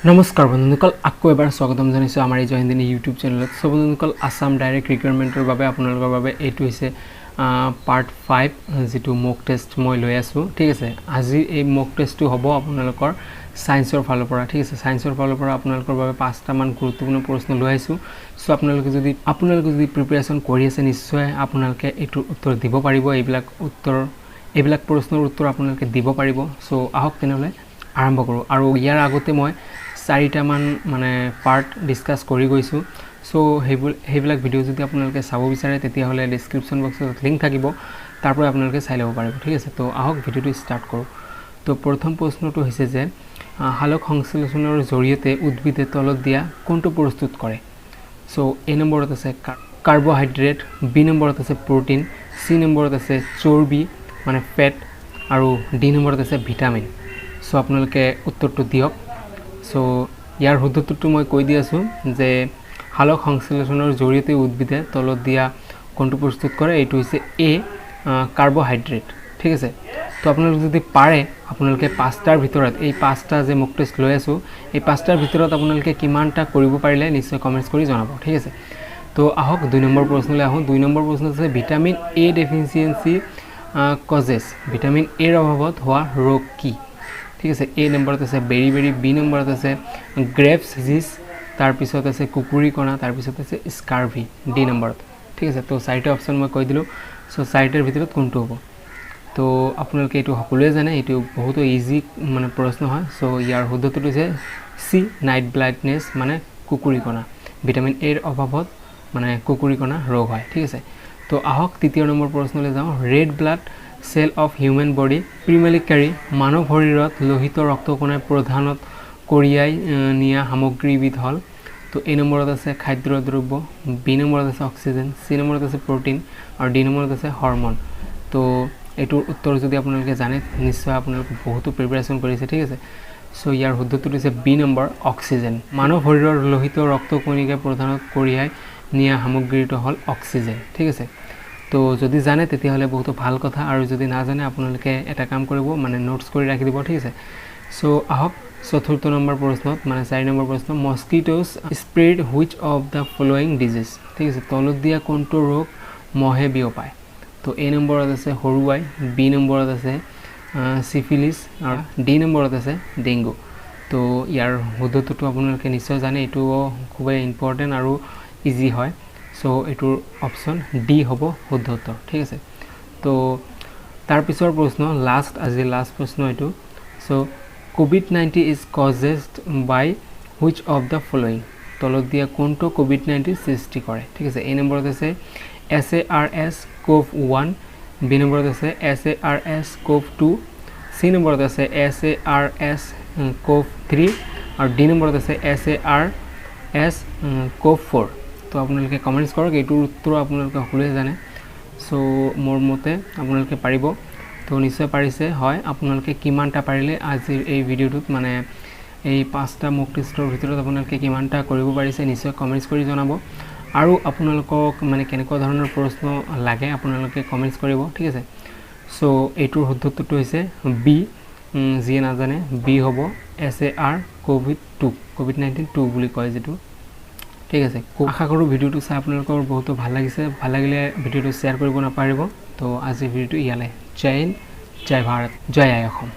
নমস্কাৰ বন্ধুসকল, আকৌ এবাৰ স্বাগতম জনাইছোঁ আমাৰ এই জয়হিন্দিনী ইউটিউব চেনেলত। সো বন্ধুসকল, আসাম ডাইৰেক্ট ৰিক্ৰুইটমেণ্টৰ বাবে আপোনালোকৰ বাবে এইটো হৈছে পাৰ্ট 5 যিটো মক টেষ্ট মই লৈ আছোঁ। ঠিক আছে, আজি এই মক টেষ্টটো হ'ব আপোনালোকৰ ছায়েন্সৰ ফালৰ পৰা। ঠিক আছে, ছায়েন্সৰ ফালৰ পৰা আপোনালোকৰ বাবে 5টামান গুৰুত্বপূৰ্ণ প্ৰশ্ন লৈ আহিছোঁ। চ' আপোনালোকে যদি প্ৰিপেৰেশ্যন কৰি আছে, নিশ্চয় আপোনালোকে এইটোৰ উত্তৰ দিব পাৰিব। এইবিলাক প্ৰশ্নৰ উত্তৰ আপোনালোকে দিব পাৰিব। চ' আহক তেনেহ'লে আৰম্ভ কৰোঁ। আৰু ইয়াৰ আগতে মই 4টামান মানে পাৰ্ট ডিছকাছ কৰি গৈছোঁ। চ' সেইবিলাক ভিডিঅ' যদি আপোনালোকে চাব বিচাৰে তেতিয়াহ'লে ডেছক্ৰিপশ্যন বক্সত লিংক থাকিব, তাৰ পৰা আপোনালোকে চাই ল'ব পাৰিব। ঠিক আছে, তো আহক ভিডিঅ'টো ষ্টাৰ্ট কৰোঁ। তো প্ৰথম প্ৰশ্নটো হৈছে যে সালোক সংশ্লেষণৰ জৰিয়তে উদ্ভিদে তলত দিয়া কোনটো প্ৰস্তুত কৰে? চ' এ নম্বৰত আছে কাৰ্বহাইড্ৰেট, বি নম্বৰত আছে প্ৰ'টিন, চি নম্বৰত আছে চৰ্বি মানে ফেট, আৰু ডি নম্বৰত আছে ভিটামিন। চ' আপোনালোকে উত্তৰটো দিয়ক। চ' ইয়াৰ শুদ্ধটো মই কৈ দি আছোঁ যে সালোক সংশ্লেষণৰ জৰিয়তে উদ্ভিদে তলত দিয়া কোনটো প্ৰস্তুত কৰে, এইটো হৈছে এ কাৰ্বহাইড্ৰেট। ঠিক আছে, তো আপোনালোকে যদি পাৰে আপোনালোকে 5টাৰ ভিতৰত, এই 5টা যে মক টেষ্ট লৈ আছোঁ, এই 5টাৰ ভিতৰত আপোনালোকে কিমানটা কৰিব পাৰিলে নিশ্চয় কমেণ্টছ কৰি জনাব। ঠিক আছে, তো আহক 2 নম্বৰ প্ৰশ্নলৈ আহোঁ। 2 নম্বৰ প্ৰশ্ন আছে vitamin A deficiency causes, vitamin এৰ অভাৱত হোৱা ৰোগ কি? ঠিক আছে, এ নম্বৰত আছে বেৰি, বি নম্বৰত আছে গ্ৰেভছ ডিজিজ, তাৰপিছত আছে কুকুৰী কণা, তাৰপিছত আছে স্কাৰ্ভি, ডি নম্বৰত। ঠিক আছে, তো 4টা অপশ্যন মই কৈ দিলোঁ। চ' 4টাৰ ভিতৰত কোনটো হ'ব? তো আপোনালোকে এইটো সকলোৱে জানে, এইটো বহুতো ইজি মানে প্ৰশ্ন হয়। চ' ইয়াৰ শুদ্ধটো হৈছে চি নাইট ব্লাইণ্ডনেছ মানে কুকুৰী কণা, ভিটামিন এৰ অভাৱত মানে কুকুৰী কণা ৰোগ হয়। ঠিক আছে, তো আহক 3 নম্বৰ প্ৰশ্নলৈ যাওঁ। Red blood cell of human body primarily carry, মানৱ শৰীৰত লোহিত ৰক্তকণাই প্ৰধানত কঢ়িয়াই নিয়া সামগ্ৰীবিধ হ'ল। তো এ নম্বৰত আছে খাদ্যদ্ৰব্য, বি নম্বৰত আছে অক্সিজেন, চি নম্বৰত আছে প্ৰ'টিন, আৰু ডি নম্বৰত আছে হৰম'ন। তো এইটোৰ উত্তৰ যদি আপোনালোকে জানে নিশ্চয় আপোনালোকে বহুতো প্ৰিপেৰেশ্যন কৰিছে। ঠিক আছে, চ' ইয়াৰ শুদ্ধটো হৈছে বি নম্বৰ অক্সিজেন। মানৱ শৰীৰৰ লোহিত ৰক্তকণিকাই প্ৰধানত কঢ়িয়াই নিয়া সামগ্ৰীটো হ'ল অক্সিজেন। ঠিক আছে, তো যদি জানে তেতিয়াহ'লে বহুতো ভাল কথা, আৰু যদি নাজানে আপোনালোকে এটা কাম কৰিব, মানে নোটছ কৰি ৰাখি দিব। ঠিক আছে, চ' আহক 4 নম্বৰ প্ৰশ্নত, মানে 4 নম্বৰ প্ৰশ্ন mosquitoes spread which of the following disease. ঠিক আছে, তলত দিয়া কোনটো ৰোগ মহে বিয়পায়? তো এ নম্বৰত আছে সৰু আই, বি নম্বৰত আছে চিফিলিছ, আৰু ডি নম্বৰত আছে ডেংগু। তো ইয়াৰ শুদ্ধটো আপোনালোকে নিশ্চয় জানে, এইটোও খুবেই ইম্পৰ্টেণ্ট আৰু ইজি হয়। চ' এইটোৰ অপশ্যন ডি হ'ব শুদ্ধ উত্তৰ। ঠিক আছে, তো তাৰপিছৰ প্ৰশ্ন আজি লাষ্ট প্ৰশ্ন এইটো। So' COVID-19 is caused by which of the following, তলত দিয়া কোনটো COVID-19 সৃষ্টি কৰে? ঠিক আছে, এ নম্বৰত আছে SARS-CoV-1, বি নম্বৰত আছে SARS-CoV-2, চি নম্বৰত আছে SARS-CoV-3, আৰু ডি নম্বৰত আছে SARS-CoV-4। তো আপোনালোকে কমেণ্টছ কৰক, এইটোৰ উত্তৰ আপোনালোকে সকলোৱে জানে। চ' মোৰ মতে আপোনালোকে পাৰিব। তো নিশ্চয় পাৰিছে হয়। আপোনালোকে কিমানটা পাৰিলে আজিৰ এই ভিডিঅ'টোত, মানে এই 5টা মক টেষ্টৰ ভিতৰত আপোনালোকে কিমানটা কৰিব পাৰিছে নিশ্চয় কমেণ্টছ কৰি জনাব। আৰু আপোনালোকক মানে কেনেকুৱা ধৰণৰ প্ৰশ্ন লাগে আপোনালোকে কমেণ্টছ কৰিব। ঠিক আছে, চ' এইটোৰ শুদ্ধটো হৈছে বি, যিয়ে নাজানে বি হ'ব SARS-CoV-2 বুলি কয় যিটো। ঠিক আছে, আশা কৰোঁ ভিডিঅ'টো চাই আপোনালোকৰ বহুতো ভাল লাগিছে। ভাল লাগিলে ভিডিঅ'টো শ্বেয়াৰ কৰিব নাপাহৰিব। তো আজিৰ ভিডিঅ'টো ইয়ালৈ। জয় হিন্দ, জয় ভাৰত, জয় আই অসম।